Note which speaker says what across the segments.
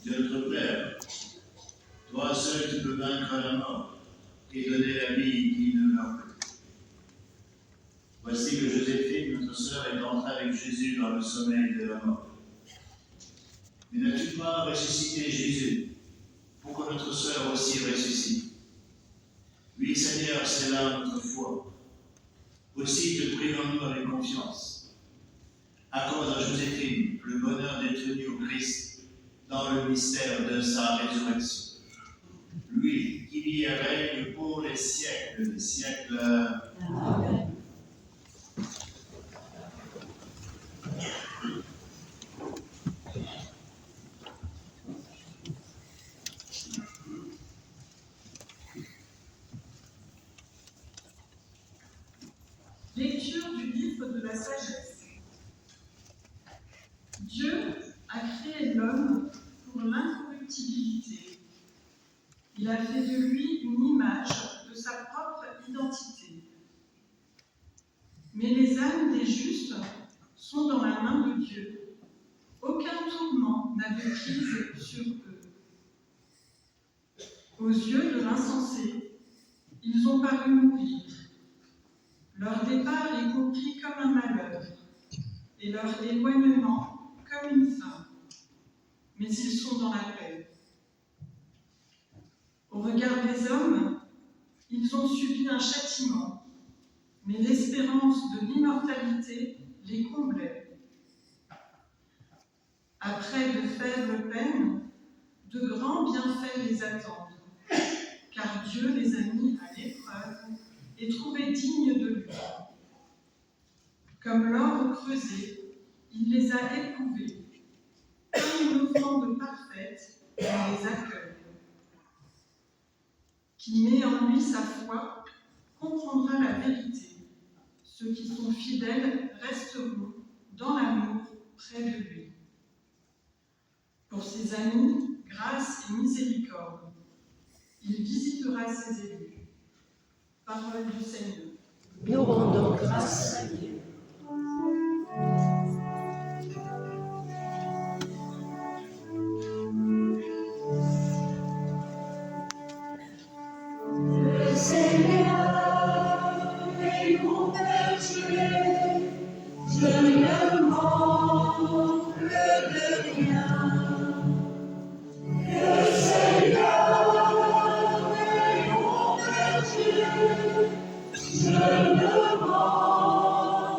Speaker 1: Dieu notre Père, toi seul tu peux vaincre la mort et donner la vie qui ne meurt plus. Voici que Joséphine, notre sœur, est entrée avec Jésus dans le sommeil de la mort. Mais n'as-tu pas ressuscité Jésus pour que notre sœur aussi ressuscite? Oui, Seigneur, c'est là notre foi. Aussi te prions-nous avec confiance. Accorde à Joséphine le bonheur d'être unie au Christ dans le mystère de sa résurrection. Lui qui vit et règne pour les siècles des siècles. Amen.
Speaker 2: Lecture du livre de la sagesse. Dieu a créé l'homme pour l'incorruptibilité. Il a fait de lui une image de sa propre identité. Mais les âmes des justes sont dans la main de Dieu. Aucun tourment n'a de prise sur eux. Aux yeux de l'insensé, ils ont paru mourir. Leur départ est compris comme un malheur, et leur éloignement comme une fin. Mais ils sont dans la paix. Au regard des hommes, ils ont subi un châtiment, mais l'espérance de l'immortalité les comblait. Après de faibles peines, de grands bienfaits les attendent, car Dieu les a mis à l'épreuve et trouvés dignes de lui. Comme l'or creusé, il les a éprouvés. Comme une offrande parfaite, il les accueille. Qui met en lui sa foi comprendra la vérité. Ceux qui sont fidèles resteront dans l'amour près de lui. Pour ses amis, grâce et miséricorde. Il visitera ses élus. Parole du Seigneur.
Speaker 3: Nous rendons grâce à Dieu.
Speaker 4: Le Seigneur est mon berger, je ne manque de rien. Le Seigneur est mon berger, je ne manque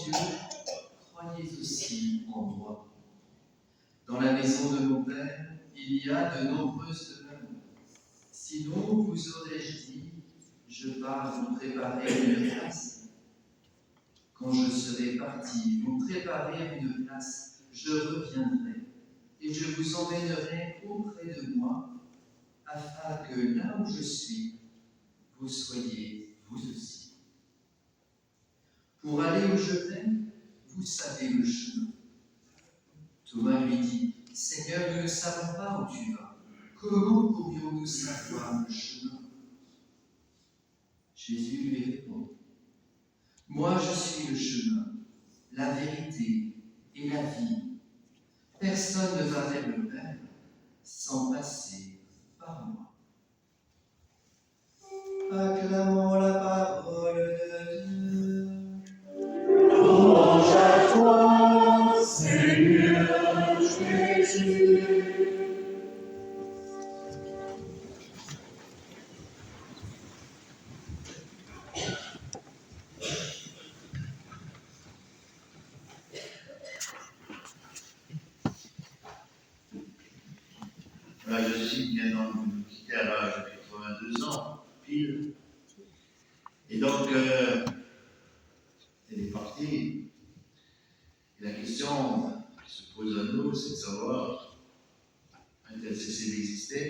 Speaker 5: Dieu, croyez aussi en moi. Dans la maison de mon Père, il y a de nombreuses demeures. Sinon, vous aurais-je dit, je pars vous préparer une place. Quand je serai parti vous préparer une place, je reviendrai et je vous emmènerai auprès de moi, afin que là où je suis, vous soyez vous aussi. Pour aller où je vais, vous savez le chemin. Thomas lui dit, Seigneur, nous ne savons pas où tu vas. Comment pourrions-nous savoir le chemin? Jésus lui répond, moi je suis le chemin, la vérité et la vie. Personne ne va vers le Père sans passer par moi. Acclamons la parole de Dieu.
Speaker 4: Louange à toi, Seigneur Jésus.
Speaker 1: Voilà, Joséphine vient donc de nous quitter à l'âge de 82 ans, pile. Et donc, elle est partie. Et la question qui se pose à nous, c'est de savoir, a-t-elle cessé d'exister?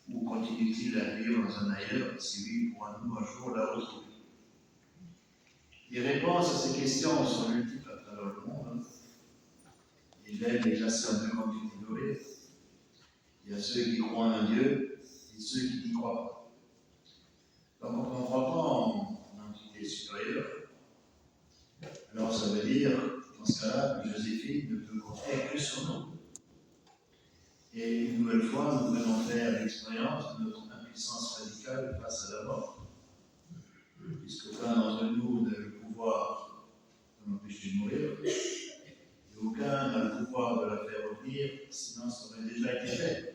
Speaker 1: Ou continue-t-il à vivre dans un ailleurs? Si oui, pourra-nous un jour la retrouver? Les réponses à ces questions sont multiples à travers le monde. Et l'aide est classée en deux grandes catégories. Il y a ceux qui croient en un Dieu et ceux qui n'y croient pas. Donc, on ne croit pas en entité supérieure. Alors, ça veut dire, dans ce cas-là, que Joséphine ne peut compter que sur nous. Et une nouvelle fois, nous venons faire l'expérience de notre impuissance radicale face à la mort. Puisqu'aucun d'entre nous n'a le pouvoir de l'empêcher de mourir, et aucun n'a le pouvoir de la faire revenir, sinon ça aurait déjà été fait.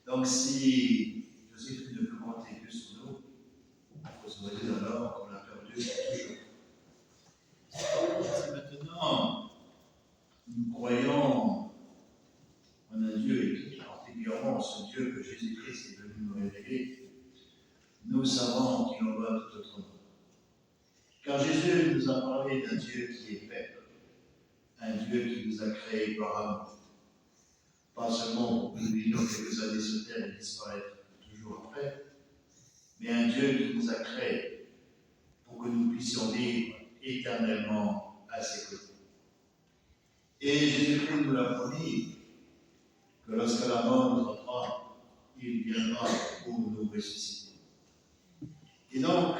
Speaker 1: Donc si Joséphine ne peut compter que sur nous, il faut se dire alors qu'on l'a perdu toujours. Si maintenant nous croyons en un Dieu, et particulièrement ce Dieu que Jésus-Christ est venu nous révéler, nous savons qu'il en va tout autrement. Car Jésus nous a parlé d'un Dieu qui est Père, un Dieu qui nous a créés par amour. Pas seulement pour que nous vivions quelques années sur terre et disparaître toujours après, mais un Dieu qui nous a créés pour que nous puissions vivre éternellement à ses côtés. Et Jésus-Christ nous l'a promis que lorsque la mort nous attrape, il viendra pour nous ressusciter. Et donc,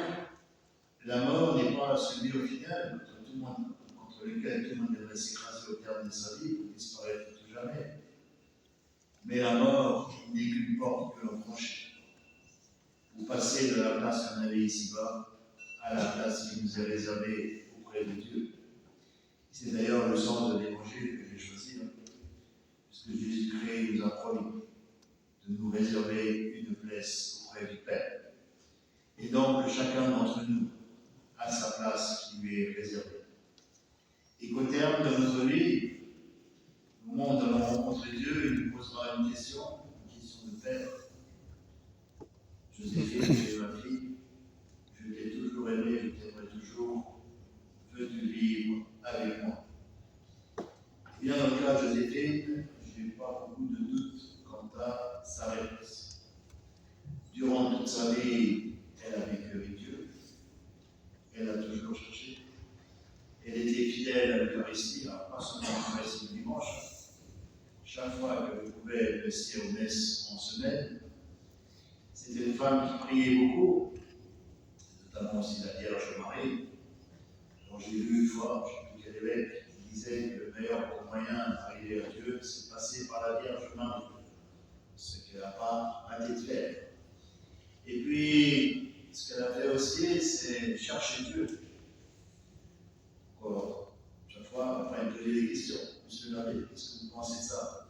Speaker 1: la mort n'est pas celui au final contre lequel tout le monde devrait s'écraser au terme de sa vie pour disparaître tout jamais. Mais la mort n'est qu'une porte que l'on franchit pour passer de la place qu'on avait ici-bas à la place qui nous est réservée auprès de Dieu. C'est d'ailleurs le sens de l'évangile que j'ai choisi, puisque Jésus-Christ nous a promis de nous réserver une place auprès du Père. Et donc, chacun d'entre nous a sa place qui lui est réservée. Et qu'au terme de notre vie, au moment où nous allons rencontrer Dieu, il nous posera une question de Père. Joséphine, tu es ma fille, je t'ai toujours aimé, je t'aimerai toujours, veux-tu vivre avec moi? Et bien, dans le cas de Joséphine, je n'ai pas beaucoup de doutes quant à sa réponse. Durant toute sa vie, elle a vécu avec Dieu, elle a toujours cherché, elle était fidèle à l'Eucharistie, pas seulement l'Eucharistie du dimanche. Chaque fois qu'elle pouvait rester aux messes en semaine, c'était une femme qui priait beaucoup, notamment aussi la Vierge Marie. Alors j'ai lu une fois, je ne sais plus quel évêque, qui disait que le meilleur moyen d'arriver à Dieu, c'est de passer par la Vierge Marie, ce qu'elle n'a pas arrêté de faire. Et puis, ce qu'elle a fait aussi, c'est chercher Dieu. Alors, chaque fois, après, elle me posait des questions. Monsieur l'abbé, qu'est-ce que vous pensez de ça?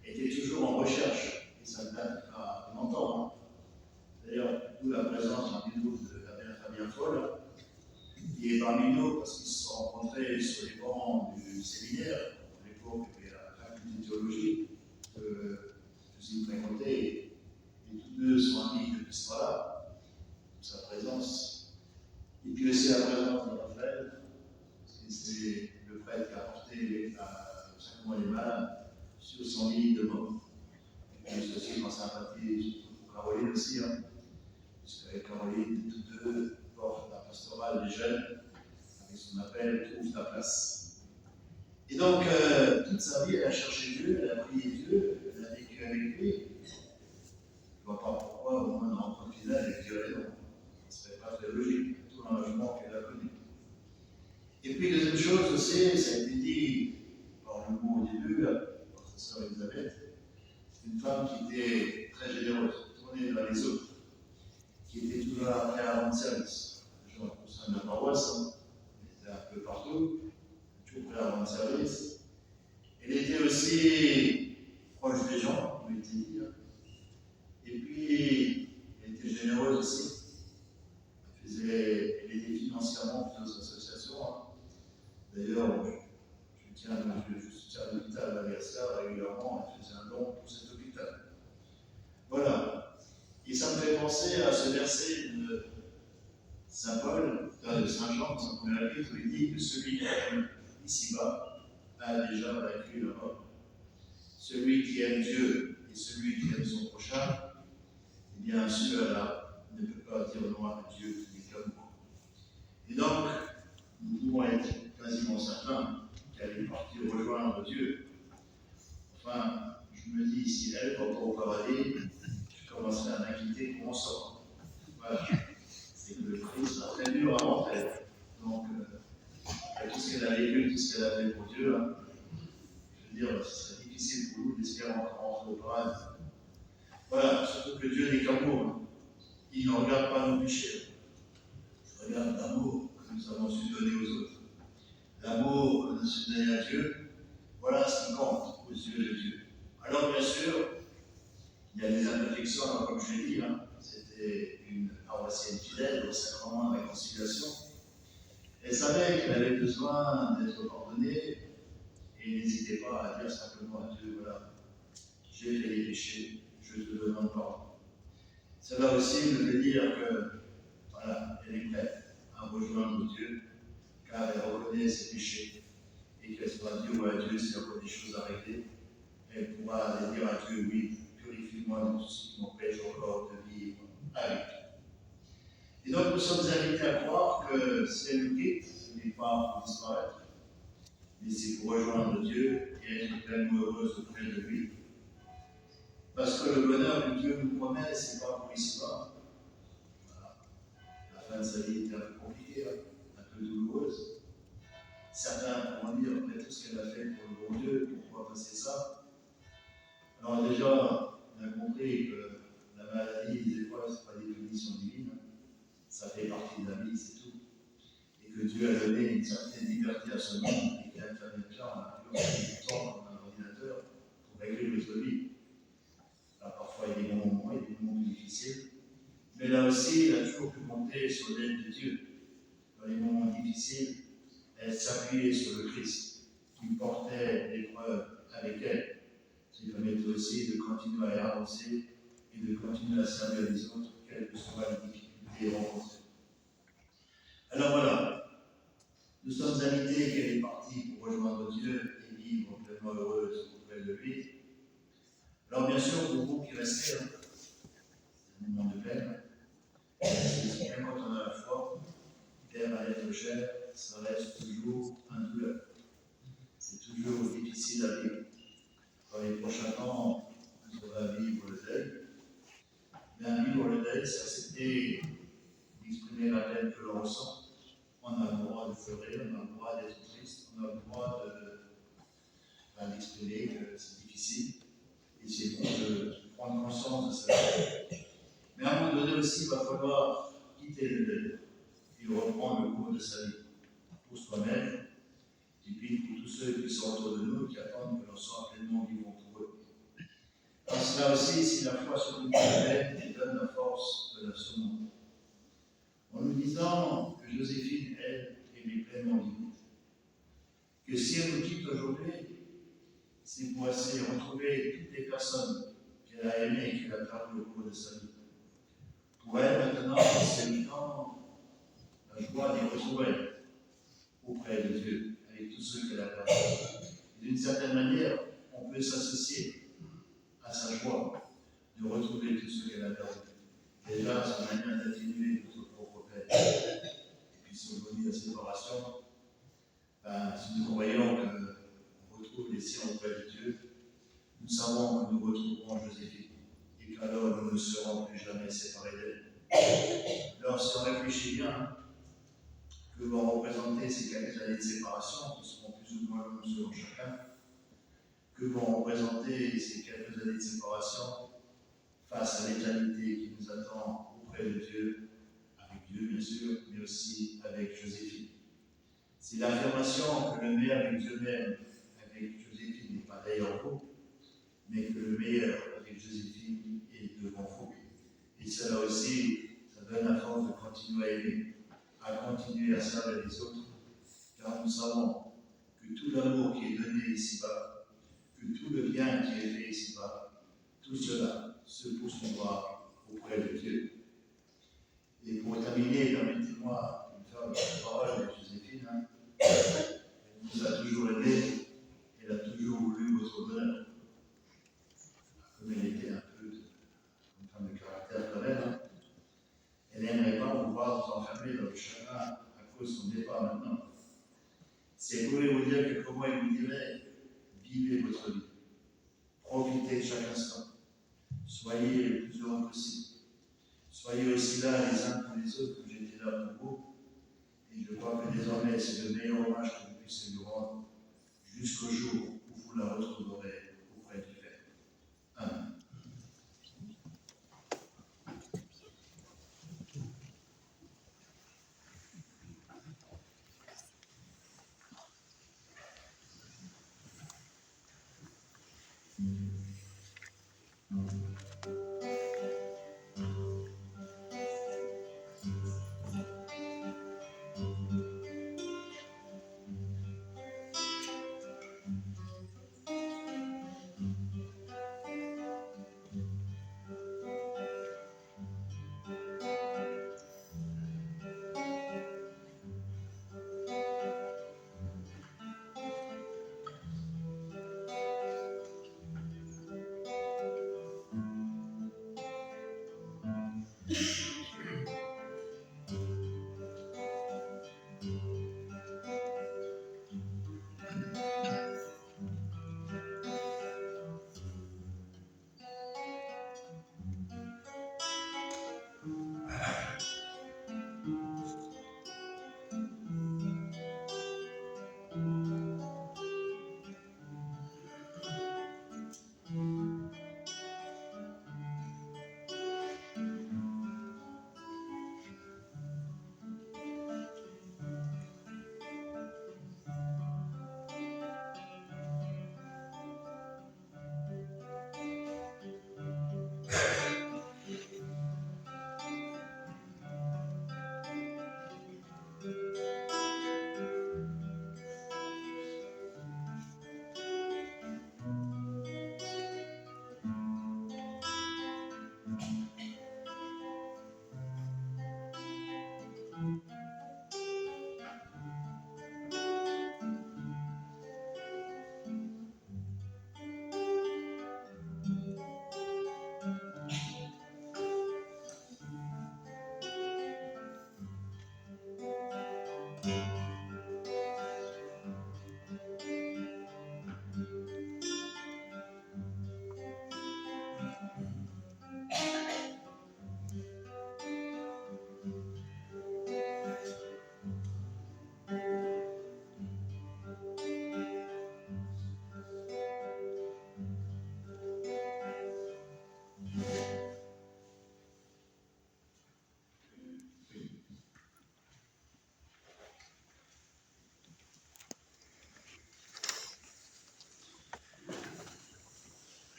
Speaker 1: Elle était toujours en recherche, et ça date pas longtemps. D'ailleurs, d'où la présence en nous de l'abbé Fabien Foll, qui est parmi nous, parce qu'ils se sont rencontrés sur les bancs du séminaire, à l'époque, il y avait la faculté de théologie, que je fréquentais, et tous deux sont amis depuis ce temps-là, sa présence. Et puis aussi la présence de Raphaël, parce que c'est le prêtre qui a porté le sacrement des malades sur son lit de mort. Et puis aussi en sympathie pour Caroline aussi, hein, parce qu'avec Caroline, tous deux portent la pastorale des jeunes, avec ce qu'on appelle Trouve ta place. Et donc, toute sa vie, elle a cherché Dieu, elle a prié Dieu, elle a vécu avec lui. Je ne vois pas pourquoi, au moins dans le rencontre finale, elle dirait non. Ce ne serait pas très logique, tout l'engagement qu'elle a connu. Et puis, deuxième chose aussi, ça a été dit par le mot au début, par sa sœur Elisabeth, c'est une femme qui était très généreuse, tournée vers les autres, qui était toujours prête à rendre service. Genre, au sein de la paroisse, hein, elle était un peu partout, toujours prête à rendre service. Elle était aussi proche des gens, on peut dire. Et puis, elle était généreuse aussi. Elle aidait financièrement plusieurs associations. Hein. D'ailleurs, je soutiens l'hôpital à Versailles régulièrement, elle faisait un don pour cet hôpital. Voilà. Et ça me fait penser à ce verset de Saint Paul, de Saint Jean, dans son premier épître, où il dit que celui qui aime ici-bas a déjà vaincu la mort. Celui qui aime Dieu et celui qui aime son prochain, eh bien, celui-là ne peut pas dire non à Dieu qui est comme moi. Et donc, nous pouvons être quasiment certains qu'elle est partie rejoindre Dieu. Enfin, je me dis, si elle va pas au paradis, je commencerai à m'inquiéter comment on sort. Voilà. C'est que le Christ sera très dur à rentrer. Donc, tout ce qu'elle a vécu, tout ce qu'elle a fait pour Dieu, hein, je veux dire, ce serait difficile pour nous d'espérer rentrer au paradis. Voilà, surtout que Dieu n'est qu'amour. Hein. Il ne regarde pas nos péchés. Il regarde l'amour que nous avons su donner aux autres. L'amour que nous avons donné à Dieu, voilà ce qui compte aux yeux de Dieu. Alors, bien sûr, il y a des imperfections, alors, comme je l'ai dit, hein, c'était une paroissienne fidèle au sacrement de la réconciliation. Elle savait qu'elle avait besoin d'être pardonnée et n'hésitait pas à dire simplement à Dieu, voilà, j'ai fait des péchés, je te demande pardon. Cela aussi me fait dire que, voilà, elle est prête à rejoindre Dieu, car elle reconnaît ses péchés, et qu'elle sera dire à Dieu s'il y a encore des choses à régler, elle pourra aller dire à Dieu, oui, purifie-moi de tout ce qui m'empêche encore de vivre avec toi. Et donc nous sommes invités à croire que si elle nous quitte, ce n'est pas pour disparaître, mais c'est pour rejoindre Dieu et être pleinement heureuse auprès de lui. Parce que le bonheur que Dieu nous promet, ce n'est pas pour ici-bas. Voilà. La fin de sa vie était un peu compliquée, un peu douloureuse. Certains pourront dire, après tout ce qu'elle a fait pour le bon Dieu, pourquoi passer ça? Alors déjà, on a compris que la maladie, des fois, ce n'est pas des punitions divines. Ça fait partie de la vie, c'est tout. Et que Dieu a donné une certaine liberté à ce monde, et qu'Internet, on a plus de temps dans un ordinateur pour régler notre vie. Là, parfois, il y a des bons moments, il y a des moments plus difficiles. Mais là aussi, il a toujours pu compter sur l'aide de Dieu. Dans les moments difficiles, elle s'appuyait sur le Christ, qui portait l'épreuve avec elle. Ça lui permettait aussi de continuer à avancer et de continuer à servir les autres, quelles que soient les difficultés rencontrées. Alors voilà, nous sommes invités qu'elle est partie pour rejoindre Dieu et vivre pleinement heureuse auprès de lui. Alors bien sûr, pour vous qui restez, c'est un moment de peine. Même quand on a la foi, terre à l'être cher, ça reste toujours un douleur. C'est toujours difficile à vivre. Dans les prochains temps, nous aurons à vivre le deuil. Mais vivre le deuil, c'est accepter d'exprimer la peine que l'on ressent. On a le droit de pleurer, on a le droit d'être triste, on a le droit d'exprimer que c'est difficile. Et c'est bon de prendre conscience de ça. Mais à un moment donné aussi, il va falloir quitter le deuil et reprendre le cours de sa vie pour soi-même et puis pour tous ceux qui sont autour de nous, qui attendent que l'on soit pleinement vivant pour eux. Parce que là aussi, si la foi se trouve elle donne la force de la surmonter. En nous disant que Joséphine, elle, que si elle nous quitte aujourd'hui, c'est pour essayer de retrouver toutes les personnes qu'elle a aimées et qu'elle a perdues au cours de sa vie. Pour elle, maintenant, c'est le temps, la joie d'y retrouver auprès de Dieu, avec tous ceux qu'elle a perdus. D'une certaine manière, on peut s'associer à sa joie de retrouver tous ceux qu'elle a perdus. Déjà, son manière d'atténuer notre propre peine. Et puis, si on dit la séparation, si nous croyons qu'on retrouve les siens auprès de Dieu, nous savons que nous retrouverons Joséphine et qu'alors nous ne serons plus jamais séparés d'elle. Alors, si on réfléchit bien, que vont représenter ces quelques années de séparation, qui seront plus ou moins longues selon chacun, que vont représenter ces quelques années de séparation face à l'éternité qui nous attend auprès de Dieu, avec Dieu bien sûr, mais aussi avec Joséphine. C'est l'affirmation que le meilleur avec Dieu même, avec Joséphine, n'est pas d'ailleurs vous, mais que le meilleur avec Joséphine est devant vous. Et cela aussi, ça donne la force de continuer à aimer, à continuer à servir les autres, car nous savons que tout l'amour qui est donné ici-bas, que tout le bien qui est fait ici-bas, tout cela se poursuivra auprès de Dieu. Et pour terminer, permettez-moi de faire la parole de Joséphine. Elle nous a toujours aidés, elle a toujours voulu votre bonheur. Comme elle était un peu une femme de caractère quand même, elle n'aimerait pas vous voir vous enfermer dans le chagrin à cause de son départ maintenant. Si elle pouvait vous dire quelques mots, elle vous dirait, vivez votre vie, profitez de chaque instant, soyez le plus heureux possible, soyez aussi là les uns pour les autres que j'étais là pour vous, et je crois que désormais c'est le meilleur hommage que vous puissiez nous rendre jusqu'au jour où vous la retrouverez auprès du Père. Amen.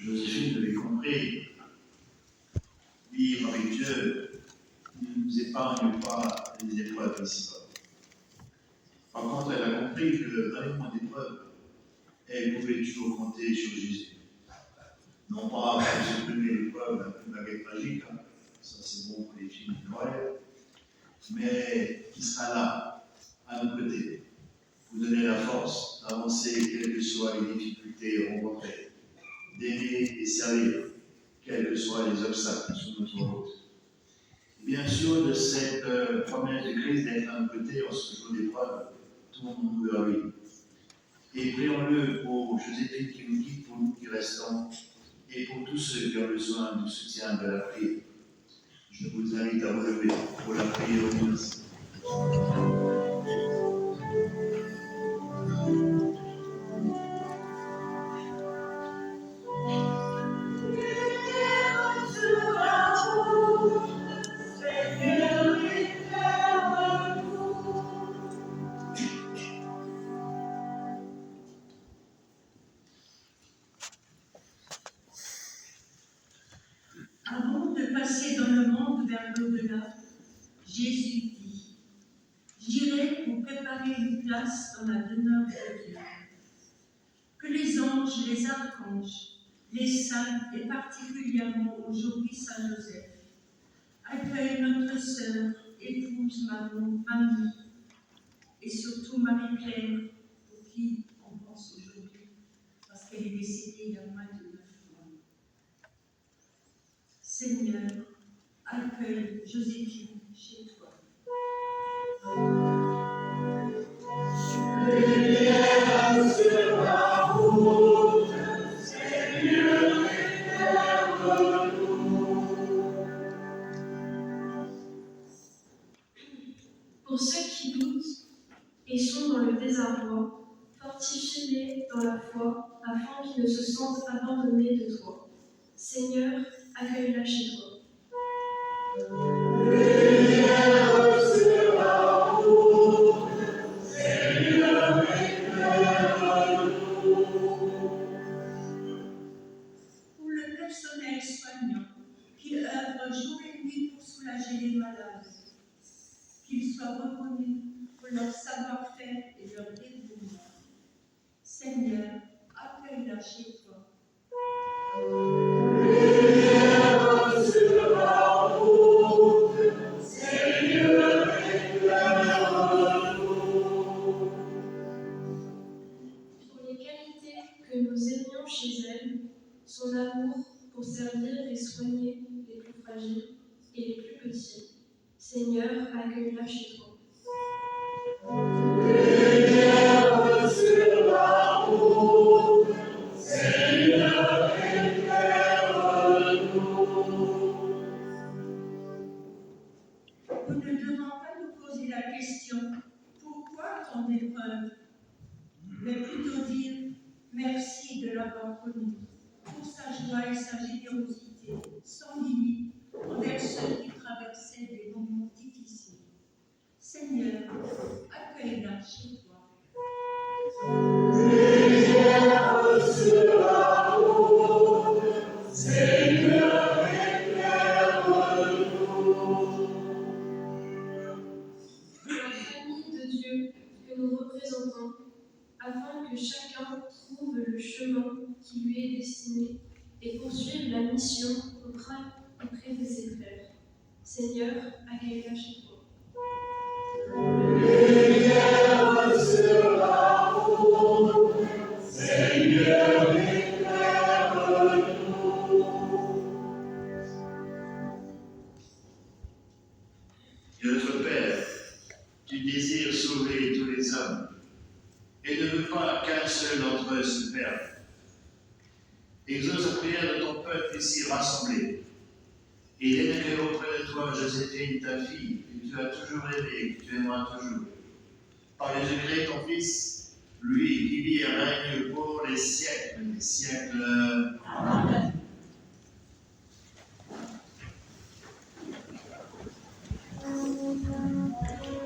Speaker 1: Joséphine avait compris, vivre avec Dieu ne nous épargne pas les épreuves ici-bas. Par contre, elle a compris que dans les moments d'épreuve, elle pouvait toujours compter sur Jésus. Non pas pour supprimer l'épreuve, la baguette magique, hein. Ça c'est bon pour les films de Noël, mais qui sera là, à nos côtés, pour donner la force d'avancer, quelles que soient les difficultés rencontrées, d'aimer et servir, quels que soient les obstacles sur notre route. Bien sûr, de cette promesse de Christ d'être à nos côtés en ce jour d'épreuve, tournons-nous vers lui. Et prions-le pour Joséphine qui nous guide, pour nous qui restons, et pour tous ceux qui ont besoin du soutien de la prière. Je vous invite à vous lever pour la prière au ministre.
Speaker 6: Avant de passer dans le monde vers l'au-delà, Jésus dit « J'irai vous préparer une place dans la demeure de Dieu. » Que les anges, les archanges, les saints et particulièrement aujourd'hui Saint Joseph accueillent notre sœur, épouse, mamie et surtout Marie-Claire, pour qui on pense aujourd'hui, parce qu'elle est décédée il y a moins de 9 mois. Seigneur, accueille Joséphine chez toi.
Speaker 4: Lumière sur la route, Seigneur, éclaire-nous.
Speaker 7: Pour ceux qui doutent et sont dans le désarroi, fortifie-les dans la foi, afin qu'ils ne se sentent abandonnés de toi. Seigneur, accueille-la chez toi.
Speaker 4: Lumière sur la route, Seigneur, éclaire-nous.
Speaker 6: Pour le personnel soignant qui œuvre jour et nuit pour soulager les malades, qu'ils soient reconnus pour leur savoir-faire et leur dévouement. Seigneur, accueille-la chez toi.
Speaker 4: Lumière sur la route, Seigneur, éclaire-nous.
Speaker 7: Pour les qualités que nous aimions chez elle, son amour pour servir et soigner les plus fragiles et les plus petits. Seigneur, accueille-la chez toi.
Speaker 4: Lumière sur la route, Seigneur, éclaire-nous.
Speaker 6: Nous ne devons pas nous poser la question « Pourquoi tant d'épreuves ?» mais plutôt dire « Merci de l'avoir connu pour sa joie et sa générosité sans limite envers ceux qui traversaient des moments difficiles. » Seigneur, accueille-la chez toi.
Speaker 4: Lumière sur la route, Seigneur, éclaire-nous.
Speaker 7: Pour la famille de Dieu que nous représentons, afin que chacun trouve le chemin qui lui est destiné et poursuive la mission auprès de ses frères. Seigneur, accueille-la chez toi.
Speaker 4: Lumière sur la route, Seigneur, éclaire-nous.
Speaker 1: Dieu notre Père, tu désires sauver tous les hommes et ne veux pas qu'un seul d'entre eux se perde. Exauce la prière de ton peuple ici rassemblé et dénigre auprès de toi Joséphine, ta fille, que tu as toujours aimée et que tu aimeras toujours. Par Jésus-Christ, ton Fils, lui qui vit et règne pour les siècles des siècles. Amen.
Speaker 7: Amen.